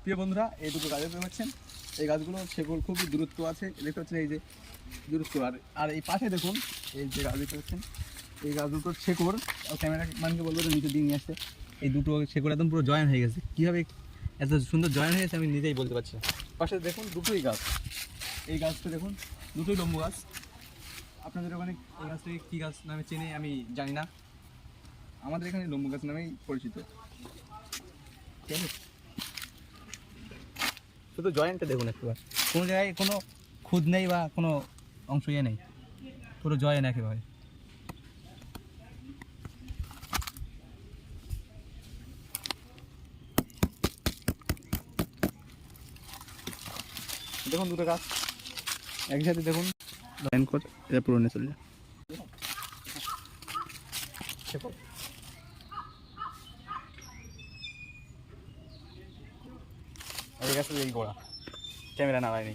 প্রিয় বন্ধুরা, এই দুটো গাছ দেখতে পাচ্ছেন, এই গাছগুলো শেকড় খুবই দূরত্ব আছে, দেখতে পাচ্ছেন এই যে দূরত্ব। আর এই পাশে দেখুন, এই যে গাছ দেখতে পাচ্ছেন, এই গাছ দুটোর শেকড়, ক্যামেরা মানুষকে বলবো নিচে দিয়ে নিয়ে আসতে, এই দুটো শেকড় একদম পুরো জয়েন হয়ে গেছে। কীভাবে এত সুন্দর জয়েন হয়ে গেছে আমি নিজেই বলতে পারছি না। পাশে দেখুন দুটোই গাছ, এই গাছটা দেখুন দুটোই লম্বু গাছ। আপনাদের ওখানে এই গাছটাকে কী গাছ নামে চেনে আমি জানি না, আমাদের এখানে লম্বু গাছ নামেই পরিচিত। ঠিক আছে, শুধু জয়েন্টটা দেখুন একবার, কোনো জায়গায় কোনো খুদ নেই বা কোনো অংশ ইয়ে নেই, পুরো জয়েন্ট একেবারে। দেখুন দুটো গাছ একসাথে দেখুন জয়েন করে এটা পুরো নিয়ে চলে যায়। এই গাছের এই গোড়া ক্যামেরা নাড়ায়নি।